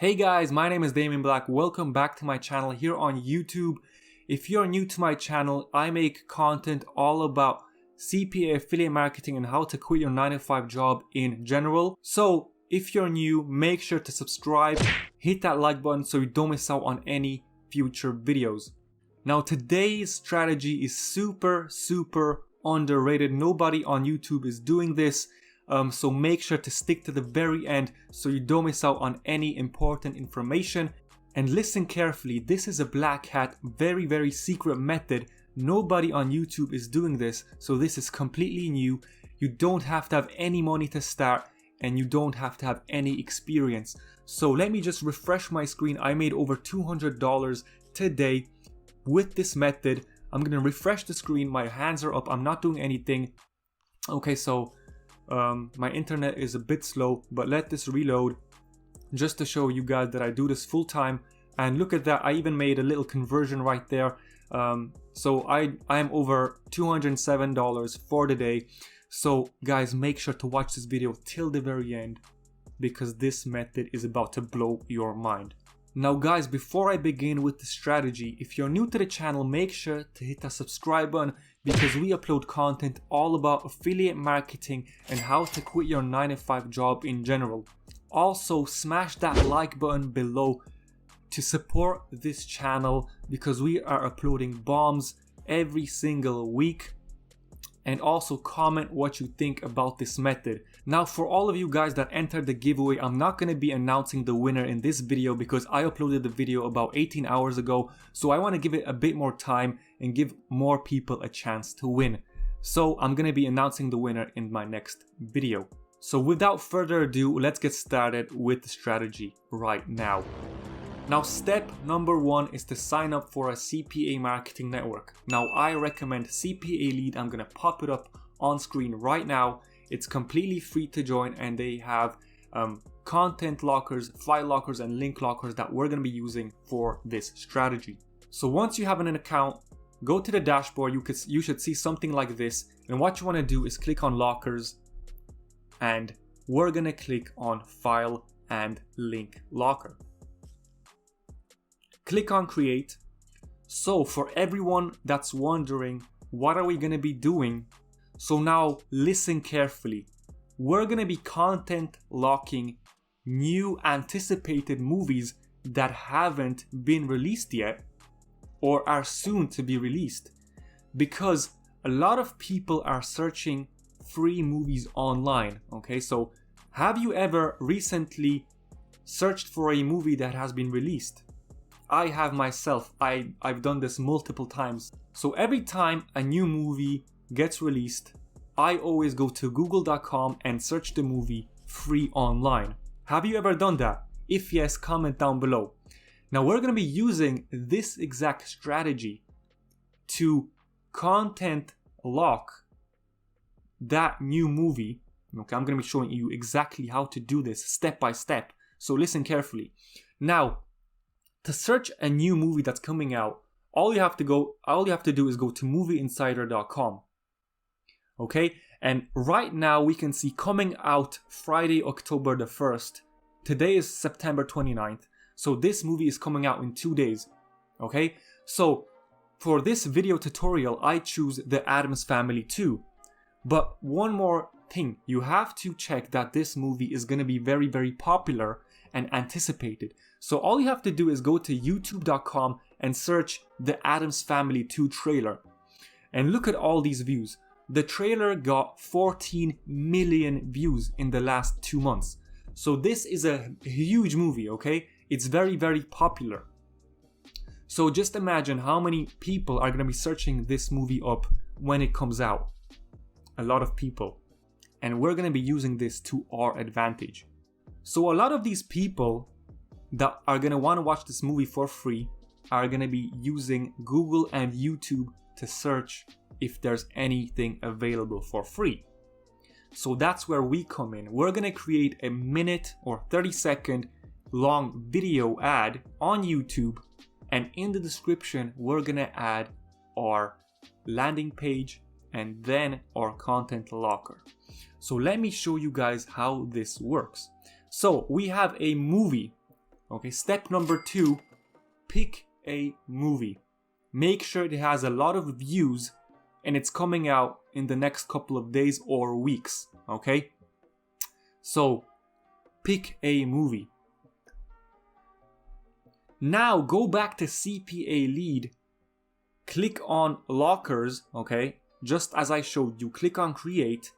Hey guys, my name is Damien Belak. Welcome back to my channel here on YouTube. If you're new to my channel, I make content all about CPA affiliate marketing and how to quit your 9-to-5 job in general. So if you're new, make sure to subscribe, hit that like button so you don't miss out on any future videos. Now today's strategy is super underrated. Nobody on YouTube is doing this. So make sure to stick to the very end so you don't miss out on any important information. And listen carefully, this is a black hat, very secret method. Nobody on YouTube is doing this, so this is completely new. You don't have to have any money to start and you don't have to have any experience. So let me just refresh my screen. I made over $200 today with this method. I'm gonna refresh the screen, my hands are up, I'm not doing anything. Okay, so my internet is a bit slow, but let this reload just to show you guys that I do this full time. And look at that, I even made a little conversion right there. So I am over $207 for the day. So guys, make sure to watch this video till the very end because this method is about to blow your mind. Now guys, before I begin with the strategy, if you're new to the channel, make sure to hit that subscribe button because we upload content all about affiliate marketing and how to quit your 9-to-5 job in general. Also, smash that like button below to support this channel because we are uploading bombs every single week. And also comment what you think about this method. Now for all of you guys that entered the giveaway, I'm not going to be announcing the winner in this video because I uploaded the video about 18 hours ago. So I want to give it a bit more time and give more people a chance to win. So I'm going to be announcing the winner in my next video. So without further ado, let's get started with the strategy right now. Now step number 1 is to sign up for a CPA marketing network. Now I recommend CPALead. I'm gonna pop it up on screen right now. It's completely free to join and they have content lockers, file lockers and link lockers that we're gonna be using for this strategy. So once you have an account, go to the dashboard. You should see something like this, and what you want to do is click on lockers and we're gonna click on file and link locker. Click on create. So for everyone that's wondering, what are we going to be doing? So now listen carefully. We're going to be content locking new anticipated movies that haven't been released yet or are soon to be released. Because a lot of people are searching free movies online. Okay, so have you ever recently searched for a movie that has been released? I have myself. I've done this multiple times. So every time a new movie gets released, I always go to google.com and search the movie free online. Have you ever done that? If yes, comment down below. Now we're going to be using this exact strategy to content lock that new movie. Okay, I'm going to be showing you exactly how to do this step by step. So listen carefully. Now, to search a new movie that's coming out, all you have to do is go to movieinsider.com. Okay, and right now we can see coming out Friday, October the 1st. Today is September 29th. So this movie is coming out in 2 days. Okay, so for this video tutorial, I choose The Addams Family 2. But one more thing, you have to check that this movie is going to be very popular and anticipated. So all you have to do is go to youtube.com and search The Addams Family 2 trailer. And look at all these views. The trailer got 14 million views in the last 2 months. So this is a huge movie, okay? It's very popular. So just imagine how many people are going to be searching this movie up when it comes out. A lot of people. And we're going to be using this to our advantage. So a lot of these people that are going to want to watch this movie for free are going to be using Google and YouTube to search if there's anything available for free. So that's where we come in. We're going to create a minute or 30-second long video ad on YouTube, and in the description we're going to add our landing page and then our content locker. So let me show you guys how this works. So we have a movie Okay, step number 2, pick a movie. Make sure it has a lot of views and it's coming out in the next couple of days or weeks. Okay, so pick a movie. Now go back to CPALead, click on lockers, okay, just as I showed you, click on create,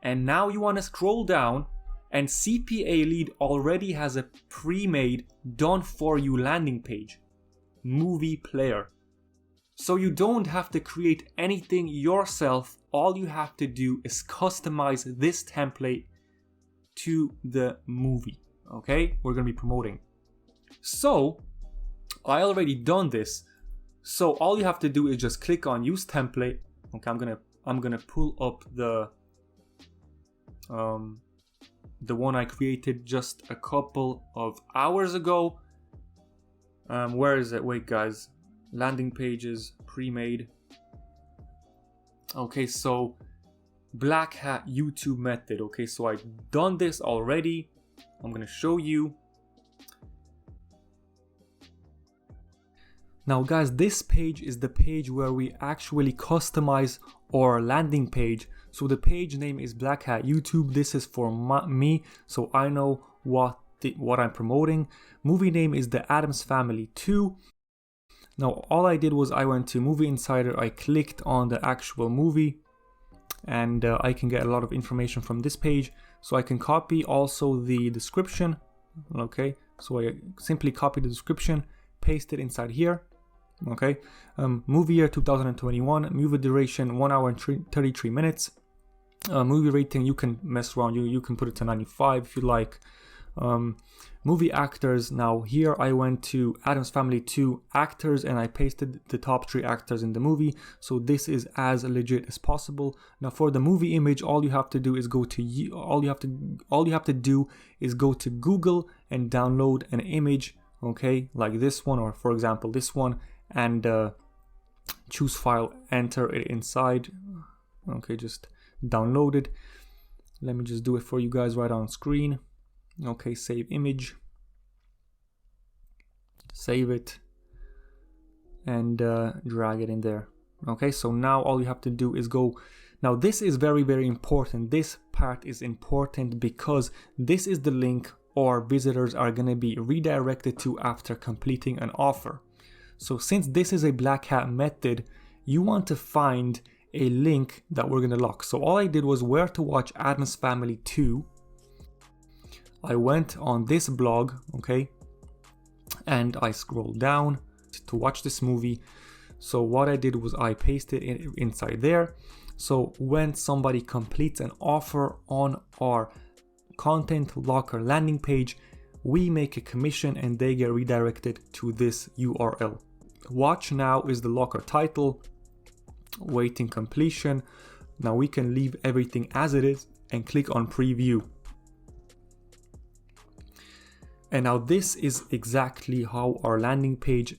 and now you want to scroll down, and CPALead already has a pre-made, done for you landing page, movie player. So you don't have to create anything yourself, all you have to do is customize this template to the movie, okay, we're going to be promoting. So I already done this, so all you have to do is just click on use template. Okay, I'm gonna pull up the one I created just a couple of hours ago. Where is it? Wait, guys, landing pages pre-made. Okay, so black hat YouTube method. Okay, so I've done this already. I'm gonna show you. Now guys, this page is the page where we actually customize our landing page. So the page name is Black Hat YouTube. This is for me, so I know what I'm promoting. Movie name is The Addams Family 2. Now all I did was I went to Movie Insider, I clicked on the actual movie, and I can get a lot of information from this page. So I can copy also the description. Okay, so I simply copy the description, paste it inside here. Okay, movie year 2021, movie duration 1 hour and 33 minutes. Movie rating, you can mess around, you can put it to 95 if you like. Movie actors, now here I went to Addams Family 2 actors and I pasted the top 3 actors in the movie, so this is as legit as possible. Now for the movie image, all you have to do is go to all you have to do is go to Google and download an image, okay, like this one, or for example this one, and choose file, enter it inside. Okay, just download it. Let me just do it for you guys right on screen. Okay, save image, save it, and drag it in there. Okay, so now all you have to do is go. Now this is very, very important. This part is important because this is the link our visitors are going to be redirected to after completing an offer. So since this is a black hat method, you want to find a link that we're going to lock. So all I did was where to watch Addams Family 2. I went on this blog, okay, and I scrolled down to watch this movie. So what I did was I pasted it inside there. So when somebody completes an offer on our content locker landing page, we make a commission and they get redirected to this URL. Watch now is the locker title, waiting completion. Now we can leave everything as it is and click on preview. And now this is exactly how our landing page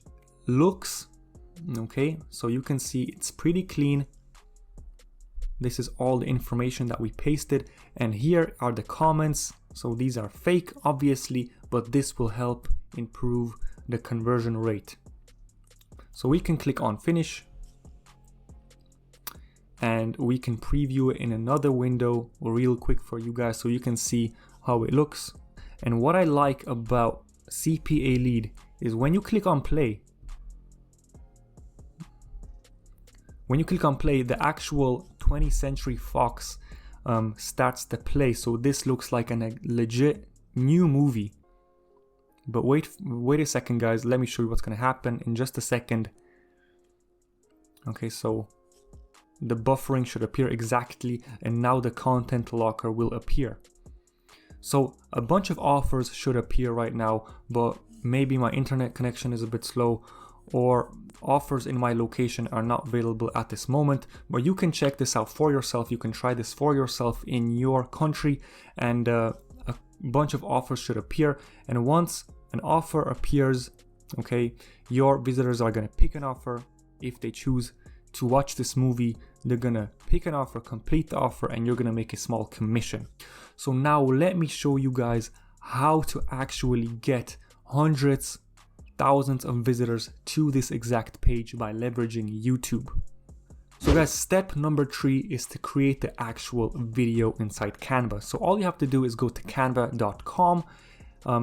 looks. Okay, so you can see it's pretty clean. This is all the information that we pasted, and here are the comments. So these are fake, obviously, but this will help improve the conversion rate. So we can click on finish and we can preview it in another window real quick for you guys so you can see how it looks. And what I like about CPALead is when you click on play, the actual 20th Century Fox starts to play. So this looks like a legit new movie. But wait a second, guys. Let me show you what's going to happen in just a second. Okay, so the buffering should appear exactly, and now the content locker will appear. So a bunch of offers should appear right now, but maybe my internet connection is a bit slow, or offers in my location are not available at this moment. But you can check this out for yourself. You can try this for yourself in your country, and a bunch of offers should appear. And once an offer appears, okay, your visitors are going to pick an offer. If they choose to watch this movie, they're going to pick an offer, complete the offer, and you're going to make a small commission. So now let me show you guys how to actually get hundreds, thousands of visitors to this exact page by leveraging YouTube. So guys, step number 3 is to create the actual video inside Canva. So all you have to do is go to canva.com.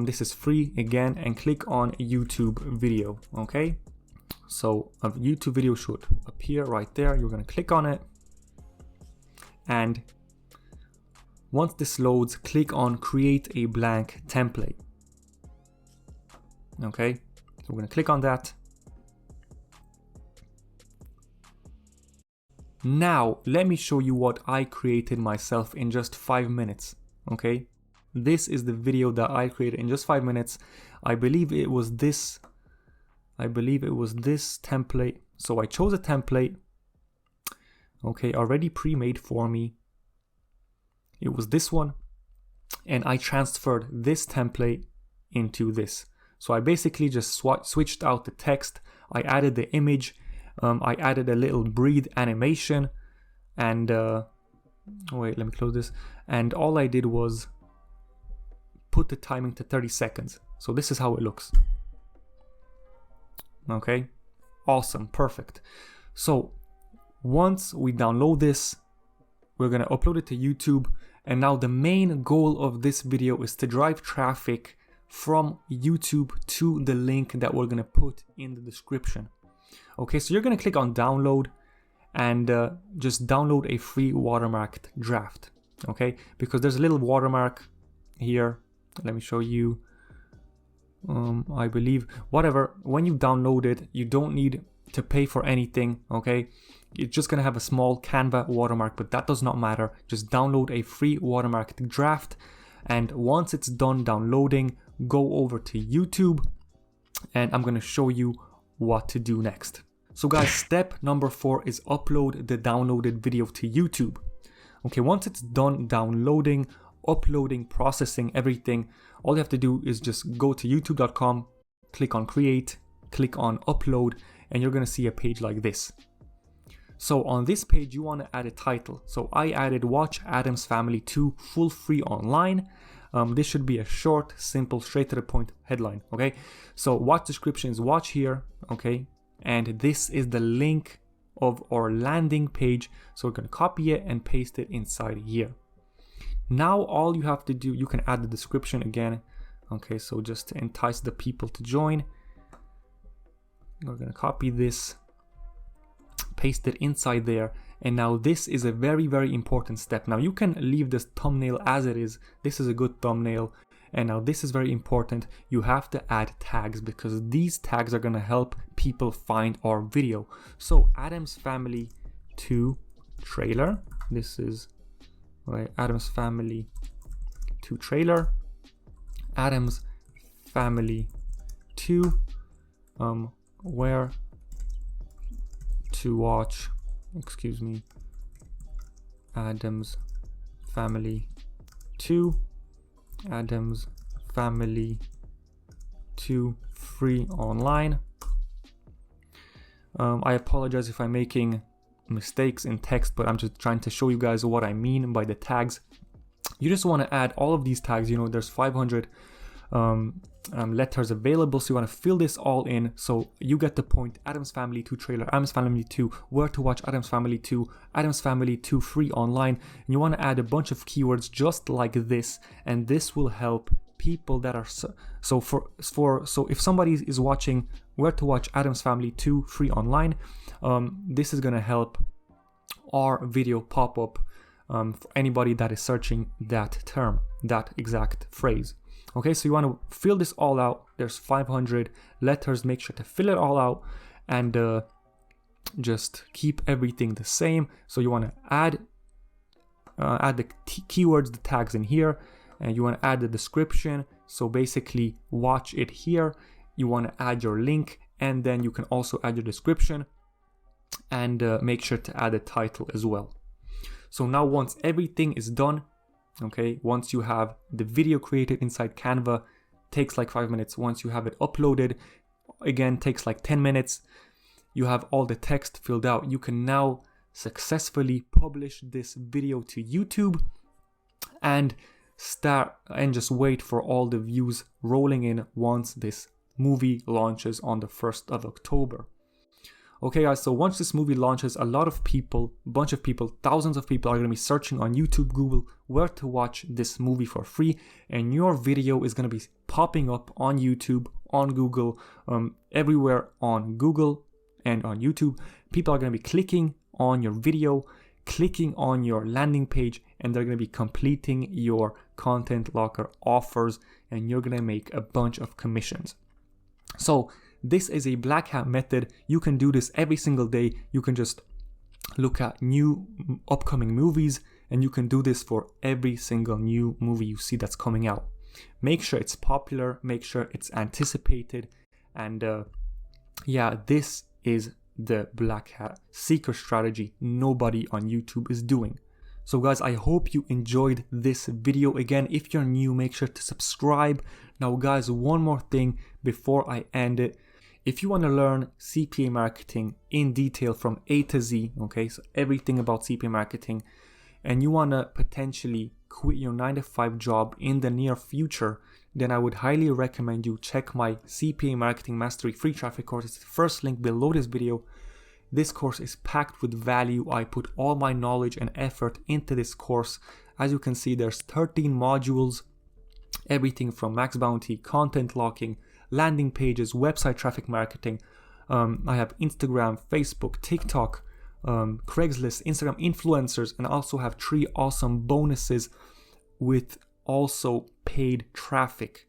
This is free again, and click on YouTube video. Okay, so a YouTube video should appear right there. You're going to click on it, and once this loads, click on create a blank template. Okay, so we're going to click on that. Now let me show you what I created myself in just 5 minutes. Okay, this is the video that I created in just 5 minutes. I believe it was this template. So I chose a template, okay, already pre-made for me. It was this one, and I transferred this template into this. So I basically just switched out the text. I added the image. I added a little breathe animation, and wait, let me close this. And all I did was put the timing to 30 seconds. So this is how it looks. Okay, awesome, perfect. So once we download this, we're gonna upload it to YouTube. And now the main goal of this video is to drive traffic from YouTube to the link that we're gonna put in the description. Okay, so you're gonna click on download, and just download a free watermarked draft. Okay, because there's a little watermark here. Let me show you. I believe, whatever, when you download it, you don't need to pay for anything. Okay, it's just gonna have a small Canva watermark, but that does not matter. Just download a free watermarked draft, and once it's done downloading, go over to YouTube, and I'm gonna show you what to do next. So guys, step number 4 is upload the downloaded video to YouTube. Okay, once it's done downloading, uploading, processing everything, all you have to do is just go to youtube.com, click on create, click on upload, and you're gonna see a page like this. So on this page, you want to add a title. So I added Watch Addams Family 2 full free online. This should be a short, simple, straight to the point headline. Okay, so watch description is watch here. Okay, and this is the link of our landing page. So we're going to copy it and paste it inside here. Now all you have to do, you can add the description again. Okay, so just to entice the people to join, we're going to copy this, paste it inside there. And now this is a very, very important step. Now you can leave this thumbnail as it is. This is a good thumbnail. And now this is very important. You have to add tags, because these tags are going to help people find our video. So Addams Family 2 trailer. This is right, Addams Family 2 trailer. Addams Family 2 where to watch, excuse me, Addams Family 2, Addams Family 2 free online. I apologize if I'm making mistakes in text, but I'm just trying to show you guys what I mean by the tags. You just want to add all of these tags. You know, there's 500 letters available, so you want to fill this all in. So you get the point. Addams Family 2 trailer, Addams Family 2 where to watch, Addams Family 2, Addams Family 2 free online. And you want to add a bunch of keywords just like this, and this will help people that are so if somebody is watching where to watch Addams Family 2 free online, this is going to help our video pop up for anybody that is searching that term, that exact phrase. Okay, so you want to fill this all out. There's 500 letters. Make sure to fill it all out, and just keep everything the same. So you want to add the keywords, the tags in here, and you want to add the description. So basically, watch it here. You want to add your link, and then you can also add your description, and make sure to add a title as well. So now once everything is done, okay, once you have the video created inside Canva, takes like 5 minutes. Once you have it uploaded, again, takes like 10 minutes. You have all the text filled out. You can now successfully publish this video to YouTube and start and just wait for all the views rolling in once this movie launches on the 1st of October. Okay guys, so once this movie launches, a bunch of people, thousands of people are going to be searching on YouTube, Google, where to watch this movie for free, and your video is going to be popping up on YouTube, on Google, everywhere on Google and on YouTube. People are going to be clicking on your video, clicking on your landing page, and they're going to be completing your content locker offers, and you're going to make a bunch of commissions. So this is a black hat method. You can do this every single day. You can just look at new upcoming movies, and you can do this for every single new movie you see that's coming out. Make sure it's popular, make sure it's anticipated, and this is the black hat secret strategy nobody on YouTube is doing. So guys, I hope you enjoyed this video. Again, if you're new, make sure to subscribe. Now guys, one more thing before I end it. If you want to learn CPA marketing in detail from A to Z, okay, so everything about CPA marketing, and you want to potentially quit your 9-to-5 job in the near future, then I would highly recommend you check my CPA Marketing Mastery free traffic course. It's the first link below this video. This course is packed with value. I put all my knowledge and effort into this course. As you can see, there's 13 modules, everything from max bounty, content locking, landing pages, website traffic marketing. I have Instagram, Facebook, TikTok, Craigslist, Instagram influencers, and also have 3 awesome bonuses with also paid traffic.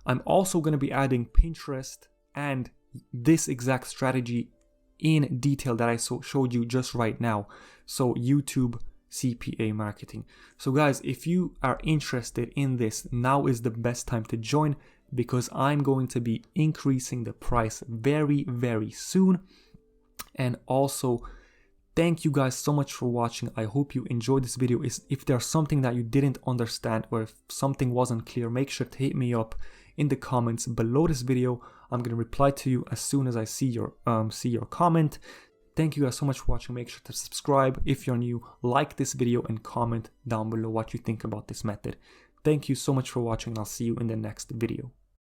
I'm also going to be adding Pinterest and this exact strategy in detail that I showed you just right now. So YouTube CPA marketing. So guys, if you are interested in this, now is the best time to join, because I'm going to be increasing the price very, very soon. And also, thank you guys so much for watching. I hope you enjoyed this video. If there's something that you didn't understand or if something wasn't clear, make sure to hit me up in the comments below this video. I'm going to reply to you as soon as I see your comment. Thank you guys so much for watching. Make sure to subscribe if you're new, like this video, and comment down below what you think about this method. Thank you so much for watching, and I'll see you in the next video.